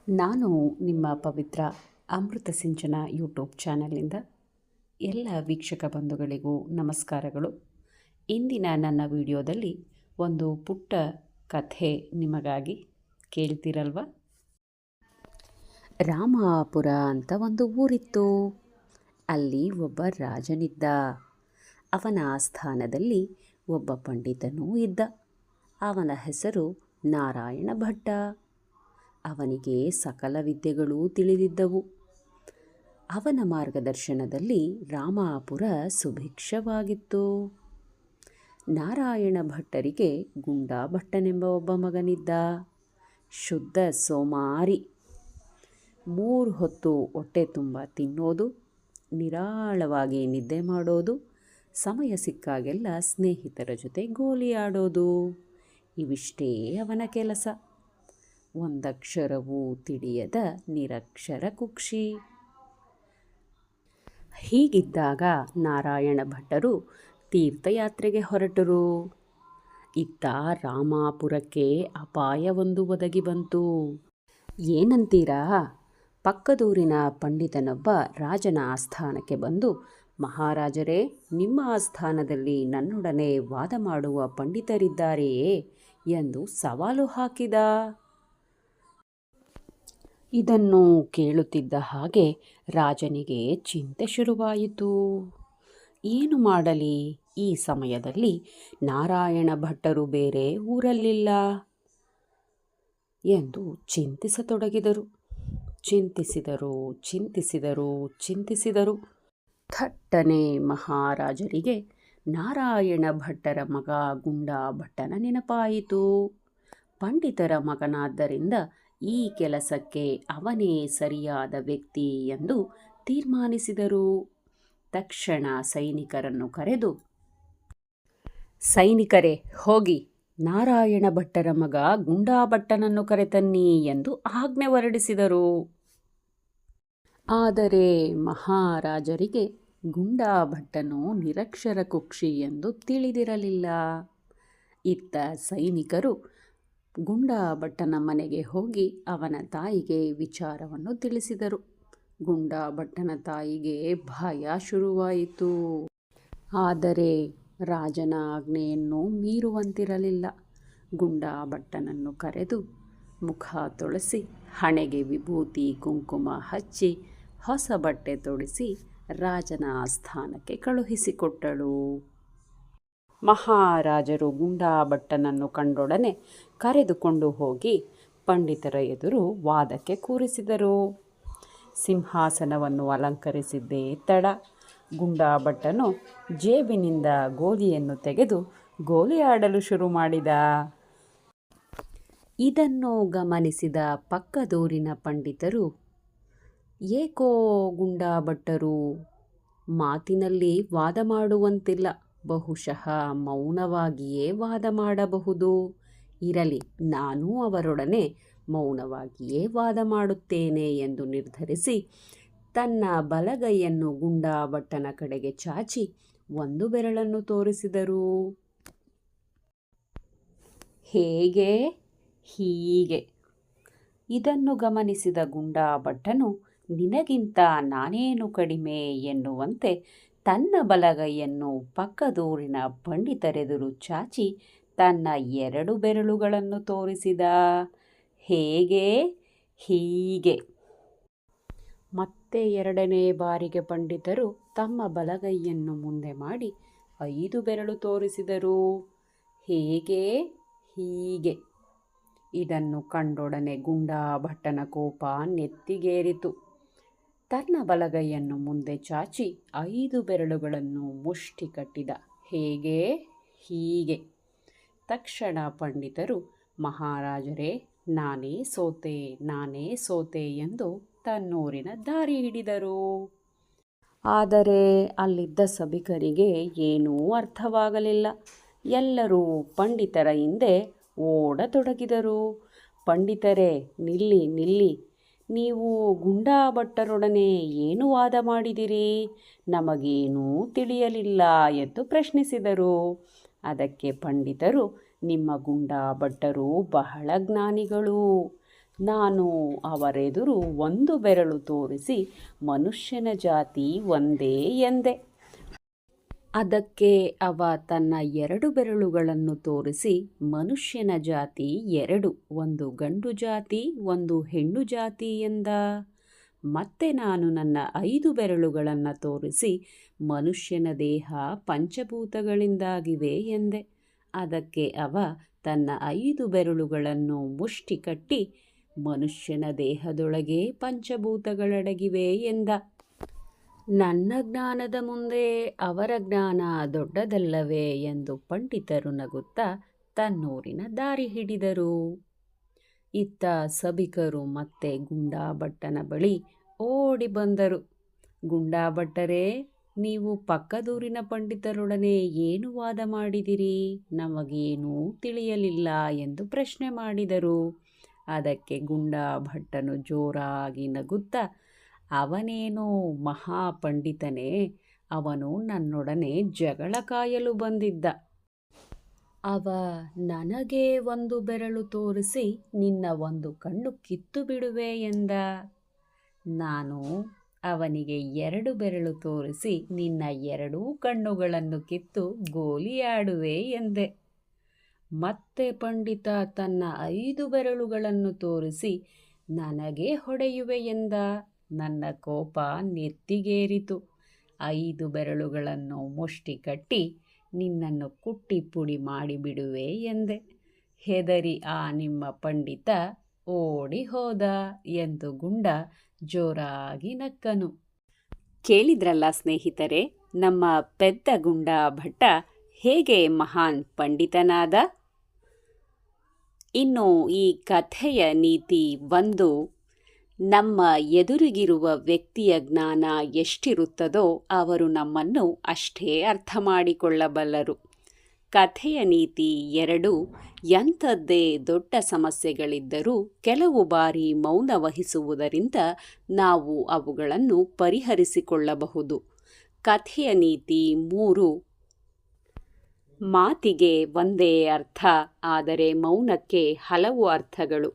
ನಾನು ನಿಮ್ಮ ಪವಿತ್ರ ಅಮೃತ ಸಿಂಚನ ಯೂಟ್ಯೂಬ್ ಚಾನಲಿಂದ ಎಲ್ಲ ವೀಕ್ಷಕ ಬಂಧುಗಳಿಗೂ ನಮಸ್ಕಾರಗಳು. ಇಂದಿನ ನನ್ನ ವಿಡಿಯೋದಲ್ಲಿ ಒಂದು ಪುಟ್ಟ ಕಥೆ ನಿಮಗಾಗಿ. ಕೇಳ್ತೀರಲ್ವ? ರಾಮಾಪುರ ಅಂತ ಒಂದು ಊರಿತ್ತು. ಅಲ್ಲಿ ಒಬ್ಬ ರಾಜನಿದ್ದ. ಅವನ ಆಸ್ಥಾನದಲ್ಲಿ ಒಬ್ಬ ಪಂಡಿತನೂ ಇದ್ದ. ಅವನ ಹೆಸರು ನಾರಾಯಣ ಭಟ್ಟ. ಅವನಿಗೆ ಸಕಲ ವಿದ್ಯೆಗಳೂ ತಿಳಿದಿದ್ದವು. ಅವನ ಮಾರ್ಗದರ್ಶನದಲ್ಲಿ ರಾಮಾಪುರ ಸುಭಿಕ್ಷವಾಗಿತ್ತು. ನಾರಾಯಣ ಭಟ್ಟರಿಗೆ ಗುಂಡಾ ಭಟ್ಟನೆಂಬ ಒಬ್ಬ ಮಗನಿದ್ದ. ಶುದ್ಧ ಸೋಮಾರಿ. 3 ಹೊತ್ತು ಹೊಟ್ಟೆ ತುಂಬ ತಿನ್ನೋದು, ನಿರಾಳವಾಗಿ ನಿದ್ದೆ ಮಾಡೋದು, ಸಮಯ ಸಿಕ್ಕಾಗೆಲ್ಲ ಸ್ನೇಹಿತರ ಜೊತೆ ಗೋಲಿ ಆಡೋದು, ಇವಿಷ್ಟೇ ಅವನ ಕೆಲಸ. ಒಂದಕ್ಷರವೂ ತಿಳಿಯದ ನಿರಕ್ಷರ ಕುಕ್ಷಿ. ಹೀಗಿದ್ದಾಗ ನಾರಾಯಣ ಭಟ್ಟರು ತೀರ್ಥಯಾತ್ರೆಗೆ ಹೊರಟರು. ಇತ್ತ ರಾಮಾಪುರಕ್ಕೆ ಅಪಾಯವೊಂದು ಒದಗಿ ಬಂತು. ಏನಂತೀರಾ? ಪಕ್ಕದೂರಿನ ಪಂಡಿತನೊಬ್ಬ ರಾಜನ ಆಸ್ಥಾನಕ್ಕೆ ಬಂದು, ಮಹಾರಾಜರೇ, ನಿಮ್ಮ ಆಸ್ಥಾನದಲ್ಲಿ ನನ್ನೊಡನೆ ವಾದ ಮಾಡುವ ಪಂಡಿತರಿದ್ದಾರೆಯೇ ಎಂದು ಸವಾಲು ಹಾಕಿದ. ಇದನ್ನು ಕೇಳುತ್ತಿದ್ದ ಹಾಗೆ ರಾಜನಿಗೆ ಚಿಂತೆ ಶುರುವಾಯಿತು. ಏನು ಮಾಡಲಿ? ಈ ಸಮಯದಲ್ಲಿ ನಾರಾಯಣ ಭಟ್ಟರು ಬೇರೆ ಊರಲ್ಲಿಲ್ಲ ಎಂದು ಚಿಂತಿಸತೊಡಗಿದರು. ಚಿಂತಿಸಿದರು. ಥಟ್ಟನೆ ಮಹಾರಾಜರಿಗೆ ನಾರಾಯಣ ಭಟ್ಟರ ಮಗ ಗುಂಡಾ ಭಟ್ಟನ ನೆನಪಾಯಿತು. ಪಂಡಿತರ ಮಗನಾದ್ದರಿಂದ ಈ ಕೆಲಸಕ್ಕೆ ಅವನೇ ಸರಿಯಾದ ವ್ಯಕ್ತಿ ಎಂದು ತೀರ್ಮಾನಿಸಿದರು. ತಕ್ಷಣ ಸೈನಿಕರನ್ನು ಕರೆದು, ಸೈನಿಕರೇ, ಹೋಗಿ ನಾರಾಯಣ ಭಟ್ಟರ ಮಗ ಗುಂಡಾ ಭಟ್ಟನನ್ನು ಕರೆತನ್ನಿ ಎಂದು ಆಜ್ಞೆ ಹೊರಡಿಸಿದರು. ಆದರೆ ಮಹಾರಾಜರಿಗೆ ಗುಂಡಾ ಭಟ್ಟನು ನಿರಕ್ಷರ ಕುಕ್ಷಿ ಎಂದು ತಿಳಿದಿರಲಿಲ್ಲ. ಇತ್ತ ಸೈನಿಕರು ಗುಂಡಾ ಭಟ್ಟನ ಮನೆಗೆ ಹೋಗಿ ಅವನ ತಾಯಿಗೆ ವಿಚಾರವನ್ನು ತಿಳಿಸಿದರು. ಗುಂಡಾ ಭಟ್ಟನ ತಾಯಿಗೆ ಭಯ ಶುರುವಾಯಿತು. ಆದರೆ ರಾಜನ ಆಜ್ಞೆಯನ್ನು ಮೀರುವಂತಿರಲಿಲ್ಲ. ಗುಂಡಾ ಭಟ್ಟನನ್ನು ಕರೆದು ಮುಖ ತೊಳೆಸಿ, ಹಣೆಗೆ ವಿಭೂತಿ ಕುಂಕುಮ ಹಚ್ಚಿ, ಹೊಸ ಬಟ್ಟೆ ತೊಡಿಸಿ ರಾಜನ ಆಸ್ಥಾನಕ್ಕೆ ಕಳುಹಿಸಿಕೊಟ್ಟಳು. ಮಹಾರಾಜರು ಗುಂಡಾ ಭಟ್ಟನನ್ನು ಕಂಡೊಡನೆ ಕರೆದುಕೊಂಡು ಹೋಗಿ ಪಂಡಿತರ ಎದುರು ವಾದಕ್ಕೆ ಕೂರಿಸಿದರು. ಸಿಂಹಾಸನವನ್ನು ಅಲಂಕರಿಸಿದ್ದೇ ತಡ. ಗುಂಡಾ ಭಟ್ಟನು ಜೇಬಿನಿಂದ ಗೋಲಿಯನ್ನು ತೆಗೆದು ಗೋಲಿ ಆಡಲು ಶುರು ಮಾಡಿದ. ಇದನ್ನು ಗಮನಿಸಿದ ಪಕ್ಕದೂರಿನ ಪಂಡಿತರು, ಏಕೋ ಗುಂಡಾ ಭಟ್ಟರು ಮಾತಿನಲ್ಲಿ ವಾದ ಮಾಡುವಂತಿಲ್ಲ, ಬಹುಶಃ ಮೌನವಾಗಿಯೇ ವಾದ ಮಾಡಬಹುದು. ಇರಲಿ, ನಾನೂ ಅವರೊಡನೆ ಮೌನವಾಗಿಯೇ ವಾದ ಮಾಡುತ್ತೇನೆ ಎಂದು ನಿರ್ಧರಿಸಿ ತನ್ನ ಬಲಗೈಯನ್ನು ಗುಂಡಾ ಭಟ್ಟನ ಕಡೆಗೆ ಚಾಚಿ ಒಂದು ಬೆರಳನ್ನು ತೋರಿಸಿದರು. ಹೇಗೆ? ಹೀಗೆ. ಇದನ್ನು ಗಮನಿಸಿದ ಗುಂಡಾ ಭಟ್ಟನು ನಿನಗಿಂತ ನಾನೇನು ಕಡಿಮೆ ಎನ್ನುವಂತೆ ತನ್ನ ಬಲಗೈಯನ್ನು ಪಕ್ಕದೂರಿನ ಪಂಡಿತರೆದುರು ಚಾಚಿ ತನ್ನ 2 ಬೆರಳುಗಳನ್ನು ತೋರಿಸಿದ. ಹೇಗೆ? ಹೀಗೆ. ಮತ್ತೆ 2ನೇ ಬಾರಿಗೆ ಪಂಡಿತರು ತಮ್ಮ ಬಲಗೈಯನ್ನು ಮುಂದೆ ಮಾಡಿ 5 ಬೆರಳು ತೋರಿಸಿದರು. ಹೇಗೆ? ಹೀಗೆ. ಇದನ್ನು ಕಂಡೊಡನೆ ಗುಂಡಾ ಭಟ್ಟನ ಕೋಪ ನೆತ್ತಿಗೇರಿತು. ತನ್ನ ಬಲಗೈಯನ್ನು ಮುಂದೆ ಚಾಚಿ 5 ಬೆರಳುಗಳನ್ನು ಮುಷ್ಟಿ ಕಟ್ಟಿದ. ಹೇಗೆ? ಹೀಗೆ. ತಕ್ಷಣ ಪಂಡಿತರು, ಮಹಾರಾಜರೇ, ನಾನೇ ಸೋತೆ ಎಂದು ತನ್ನೂರಿನ ದಾರಿ ಹಿಡಿದರು. ಆದರೆ ಅಲ್ಲಿದ್ದ ಸಭಿಕರಿಗೆ ಏನೂ ಅರ್ಥವಾಗಲಿಲ್ಲ. ಎಲ್ಲರೂ ಪಂಡಿತರ ಹಿಂದೆ ಓಡತೊಡಗಿದರು. ಪಂಡಿತರೇ, ನಿಲ್ಲಿ, ನೀವು ಗುಂಡಾ ಭಟ್ಟರೊಡನೆ ಏನು ವಾದ ಮಾಡಿದಿರಿ? ನಮಗೇನೂ ತಿಳಿಯಲಿಲ್ಲ ಎಂದು ಪ್ರಶ್ನಿಸಿದರು. ಅದಕ್ಕೆ ಪಂಡಿತರು, ನಿಮ್ಮ ಗುಂಡಾ ಭಟ್ಟರು ಬಹಳ ಜ್ಞಾನಿಗಳು. ನಾನು ಅವರೆದುರು ಒಂದು ಬೆರಳು ತೋರಿಸಿ ಮನುಷ್ಯನ ಜಾತಿ ಒಂದೇ ಎಂದೆ. ಅದಕ್ಕೆ ಅವ ತನ್ನ 2 ಬೆರಳುಗಳನ್ನು ತೋರಿಸಿ ಮನುಷ್ಯನ ಜಾತಿ 2, ಒಂದು ಗಂಡು ಜಾತಿ ಒಂದು ಹೆಣ್ಣು ಜಾತಿ ಎಂದ. ಮತ್ತೆ ನಾನು ನನ್ನ 5 ಬೆರಳುಗಳನ್ನು ತೋರಿಸಿ ಮನುಷ್ಯನ ದೇಹ ಪಂಚಭೂತಗಳಿಂದಾಗಿವೆ ಎಂದೆ. ಅದಕ್ಕೆ ಅವ ತನ್ನ 5 ಬೆರಳುಗಳನ್ನು ಮುಷ್ಟಿ ಕಟ್ಟಿ ಮನುಷ್ಯನ ದೇಹದೊಳಗೆ ಪಂಚಭೂತಗಳಡಗಿವೆ ಎಂದ. ನನ್ನ ಜ್ಞಾನದ ಮುಂದೆ ಅವರ ಜ್ಞಾನ ದೊಡ್ಡದಲ್ಲವೇ ಎಂದು ಪಂಡಿತರು ನಗುತ್ತಾ ತನ್ನೂರಿನ ದಾರಿ ಹಿಡಿದರು. ಇತ್ತ ಸಭಿಕರು ಮತ್ತೆ ಗುಂಡಾಭಟ್ಟನ ಬಳಿ ಓಡಿ ಬಂದರು. ಗುಂಡಾಭಟ್ಟರೇ, ನೀವು ಪಕ್ಕದೂರಿನ ಪಂಡಿತರೊಡನೆ ಏನು ವಾದ ಮಾಡಿದಿರಿ? ನಮಗೇನೂ ತಿಳಿಯಲಿಲ್ಲ ಎಂದು ಪ್ರಶ್ನೆ ಮಾಡಿದರು. ಅದಕ್ಕೆ ಗುಂಡಾಭಟ್ಟನು ಜೋರಾಗಿ ನಗುತ್ತಾ, ಅವನೇನೋ ಮಹಾಪಂಡಿತನೇ, ಅವನು ನನ್ನೊಡನೆ ಜಗಳ ಕಾಯಲು ಬಂದಿದ್ದ. ಅವ ನನಗೆ 1 ಬೆರಳು ತೋರಿಸಿ ನಿನ್ನ 1 ಕಣ್ಣು ಕಿತ್ತು ಬಿಡುವೆ ಎಂದ. ನಾನು ಅವನಿಗೆ 2 ಬೆರಳು ತೋರಿಸಿ ನಿನ್ನ 2 ಕಣ್ಣುಗಳನ್ನು ಕಿತ್ತು ಗೋಲಿಯಾಡುವೆ ಎಂದೆ. ಮತ್ತೆ ಪಂಡಿತ ತನ್ನ 5 ಬೆರಳುಗಳನ್ನು ತೋರಿಸಿ ನನಗೆ ಹೊಡೆಯುವೆ ಎಂದ. ನನ್ನ ಕೋಪ ನೆತ್ತಿಗೇರಿತು. 5 ಬೆರಳುಗಳನ್ನು ಮುಷ್ಟಿ ಕಟ್ಟಿ ನಿನ್ನನ್ನು ಕುಟ್ಟಿ ಪುಡಿ ಮಾಡಿಬಿಡುವೆ ಎಂದೆ. ಹೆದರಿ ಆ ನಿಮ್ಮ ಪಂಡಿತ ಓಡಿ ಹೋದ ಎಂದು ಗುಂಡ ಜೋರಾಗಿ ನಕ್ಕನು. ಕೇಳಿದ್ರಲ್ಲ ಸ್ನೇಹಿತರೆ, ನಮ್ಮ ಪೆದ್ದ ಗುಂಡಾಭಟ್ಟ ಹೇಗೆ ಮಹಾನ್ ಪಂಡಿತನಾದ. ಇನ್ನು ಈ ಕಥೆಯ ನೀತಿ 1, ನಮ್ಮ ಎದುರಿಗಿರುವ ವ್ಯಕ್ತಿಯ ಜ್ಞಾನ ಎಷ್ಟಿರುತ್ತದೋ ಅವರು ನಮ್ಮನ್ನು ಅಷ್ಟೇ ಅರ್ಥ ಮಾಡಿಕೊಳ್ಳಬಲ್ಲರು. ಕಥೆಯ ನೀತಿ 2, ಎಂಥದ್ದೇ ದೊಡ್ಡ ಸಮಸ್ಯೆಗಳಿದ್ದರೂ ಕೆಲವು ಬಾರಿ ಮೌನ ವಹಿಸುವುದರಿಂದ ನಾವು ಅವುಗಳನ್ನು ಪರಿಹರಿಸಿಕೊಳ್ಳಬಹುದು. ಕಥೆಯ ನೀತಿ 3, ಮಾತಿಗೆ ಒಂದೇ ಅರ್ಥ, ಆದರೆ ಮೌನಕ್ಕೆ ಹಲವು ಅರ್ಥಗಳು.